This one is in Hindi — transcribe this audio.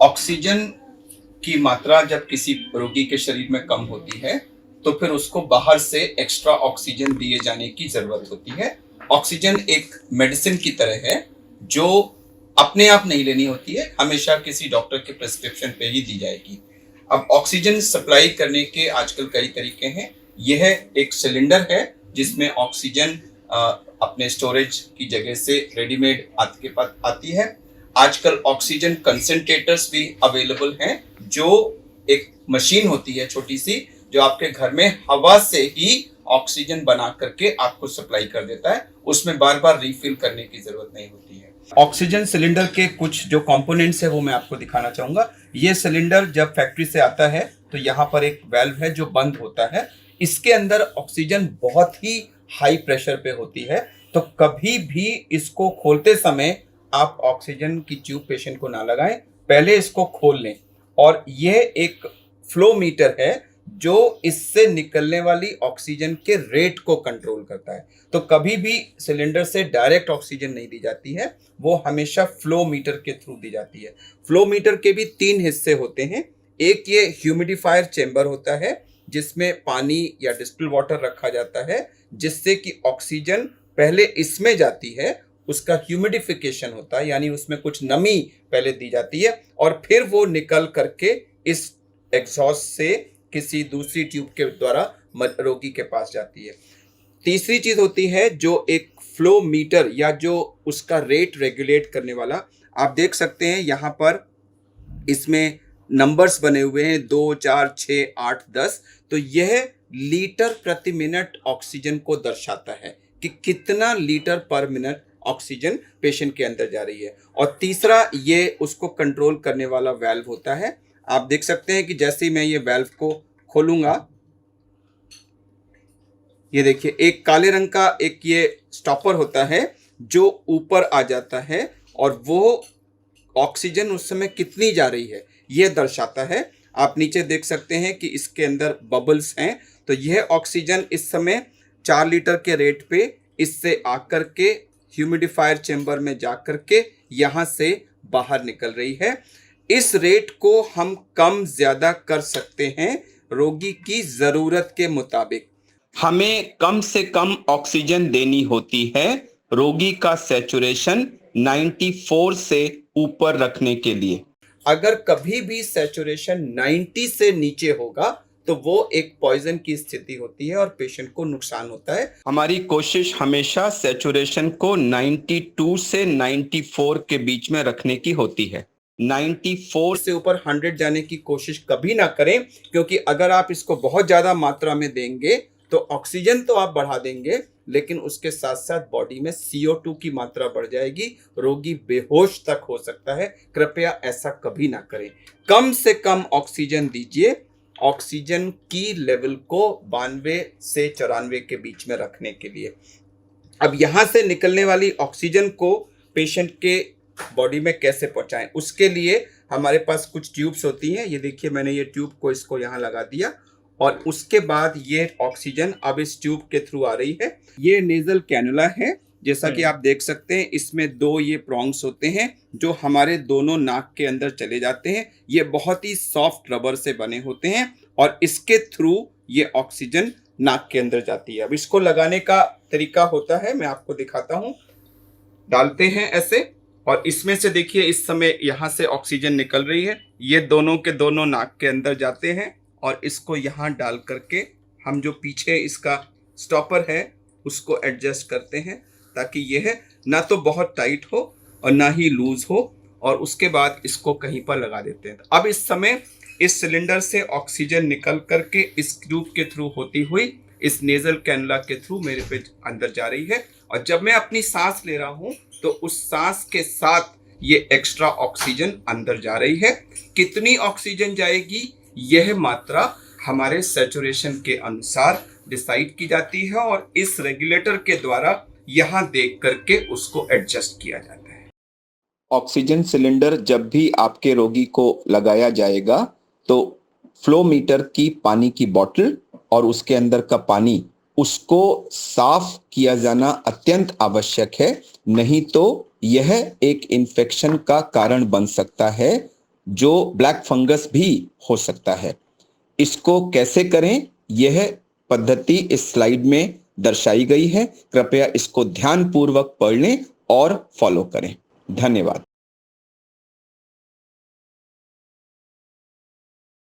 ऑक्सीजन की मात्रा जब किसी रोगी के शरीर में कम होती है तो फिर उसको बाहर से एक्स्ट्रा ऑक्सीजन दिए जाने की जरूरत होती है। ऑक्सीजन एक मेडिसिन की तरह है जो अपने आप नहीं लेनी होती है, हमेशा किसी डॉक्टर के प्रिस्क्रिप्शन पे ही दी जाएगी। अब ऑक्सीजन सप्लाई करने के आजकल कई तरीके हैं। यह एक सिलेंडर है जिसमें ऑक्सीजन अपने स्टोरेज की जगह से रेडीमेड आपके पास आती है। आजकल ऑक्सीजन कंसंट्रेटर्स भी अवेलेबल हैं, जो एक मशीन होती है छोटी सी, जो आपके घर में हवा से ही ऑक्सीजन बना करके आपको सप्लाई कर देता है। उसमें बार बार रिफिल करने की जरूरत नहीं होती है। ऑक्सीजन सिलेंडर के कुछ जो कंपोनेंट्स है वो मैं आपको दिखाना चाहूंगा। ये सिलेंडर जब फैक्ट्री से आता है तो यहाँ पर एक वाल्व है जो बंद होता है। इसके अंदर ऑक्सीजन बहुत ही हाई प्रेशर पे होती है, तो कभी भी इसको खोलते समय आप ऑक्सीजन की ट्यूब पेशेंट को ना लगाएं, पहले इसको खोल लें। और यह एक फ्लो मीटर है जो इससे निकलने वाली ऑक्सीजन के रेट को कंट्रोल करता है। तो कभी भी सिलेंडर से डायरेक्ट ऑक्सीजन नहीं दी जाती है, वो हमेशा फ्लो मीटर के थ्रू दी जाती है। फ्लो मीटर के भी 3 हिस्से होते हैं। एक ये ह्यूमिडिफायर चेंबर होता है जिसमें पानी या डिस्टिल वाटर रखा जाता है, जिससे कि ऑक्सीजन पहले इसमें जाती है, उसका ह्यूमिडिफिकेशन होता है, यानी उसमें कुछ नमी पहले दी जाती है और फिर वो निकल करके इस एग्जॉस्ट से किसी दूसरी ट्यूब के द्वारा रोगी के पास जाती है। तीसरी चीज होती है जो एक फ्लो मीटर या जो उसका रेट रेगुलेट करने वाला, आप देख सकते हैं यहाँ पर इसमें नंबर्स बने हुए हैं 2, 4, 6, 8, 10। तो यह लीटर प्रति मिनट ऑक्सीजन को दर्शाता है कि कितना लीटर पर मिनट ऑक्सीजन पेशेंट के अंदर जा रही है। और तीसरा ये उसको कंट्रोल करने वाला वाल्व होता है। आप देख सकते हैं कि जैसे ही मैं ये वाल्व को खोलूंगा, ये देखिए एक काले रंग का एक ये स्टॉपर होता है जो ऊपर आ जाता है और वो ऑक्सीजन उस समय कितनी जा रही है ये दर्शाता है। आप नीचे देख सकते हैं कि इसके अंदर बबल्स हैं। तो यह ऑक्सीजन इस समय 4 लीटर के रेट पे इससे आकर के ह्यूमिडिफायर चेंबर में जाकर के यहाँ से बाहर निकल रही है। इस रेट को हम कम ज्यादा कर सकते हैं रोगी की जरूरत के मुताबिक। हमें कम से कम ऑक्सीजन देनी होती है रोगी का सैचुरेशन 94 से ऊपर रखने के लिए। अगर कभी भी सैचुरेशन 90 से नीचे होगा तो वो एक पॉइजन की स्थिति होती है और पेशेंट को नुकसान होता है। हमारी कोशिश हमेशा सैचुरेशन को 92 से 94 के बीच में रखने की होती है। 94 से ऊपर 100 जाने की कोशिश कभी ना करें, क्योंकि अगर आप इसको बहुत ज्यादा मात्रा में देंगे तो ऑक्सीजन तो आप बढ़ा देंगे, लेकिन उसके साथ साथ बॉडी में CO2 की मात्रा बढ़ जाएगी, रोगी बेहोश तक हो सकता है। कृपया ऐसा कभी ना करें। कम से कम ऑक्सीजन दीजिए, ऑक्सीजन की लेवल को 92 से 94 के बीच में रखने के लिए। अब यहां से निकलने वाली ऑक्सीजन को पेशेंट के बॉडी में कैसे पहुंचाएं, उसके लिए हमारे पास कुछ ट्यूब्स होती हैं। ये देखिए मैंने ये ट्यूब को इसको यहाँ लगा दिया और उसके बाद ये ऑक्सीजन अब इस ट्यूब के थ्रू आ रही है। ये नेजल कैनुला है, जैसा कि आप देख सकते हैं। इसमें 2 ये प्रॉन्ग्स होते हैं जो हमारे दोनों नाक के अंदर चले जाते हैं। ये बहुत ही सॉफ्ट रबर से बने होते हैं और इसके थ्रू ये ऑक्सीजन नाक के अंदर जाती है। अब इसको लगाने का तरीका होता है, मैं आपको दिखाता हूँ। डालते हैं ऐसे और इसमें से देखिए इस समय यहाँ से ऑक्सीजन निकल रही है। ये दोनों के दोनों नाक के अंदर जाते हैं और इसको यहाँ डाल करके हम जो पीछे इसका स्टॉपर है उसको एडजस्ट करते हैं ताकि यह ना तो बहुत टाइट हो और ना ही लूज हो, और उसके बाद इसको कहीं पर लगा देते हैं। अब इस समय इस सिलेंडर से ऑक्सीजन निकल करके इस ट्यूब के थ्रू होती हुई इस नेजल कैनुला के थ्रू मेरे पे अंदर जा रही है। और जब मैं अपनी सांस ले रहा हूं तो उस सांस के साथ ये एक्स्ट्रा ऑक्सीजन अंदर जा रही है। कितनी ऑक्सीजन जाएगी यह मात्रा हमारे सैचुरेशन के अनुसार डिसाइड की जाती है और इस रेगुलेटर के द्वारा यहाँ देख करके उसको एडजस्ट किया जाता है। ऑक्सीजन सिलेंडर जब भी आपके रोगी को लगाया जाएगा तो फ्लो मीटर की पानी की बोतल और उसके अंदर का पानी उसको साफ किया जाना अत्यंत आवश्यक है, नहीं तो यह एक इन्फेक्शन का कारण बन सकता है जो ब्लैक फंगस भी हो सकता है। इसको कैसे करें, यह पद्धति इस स्लाइड में दर्शाई गई है। कृपया इसको ध्यानपूर्वक पढ़ लें और फॉलो करें। धन्यवाद।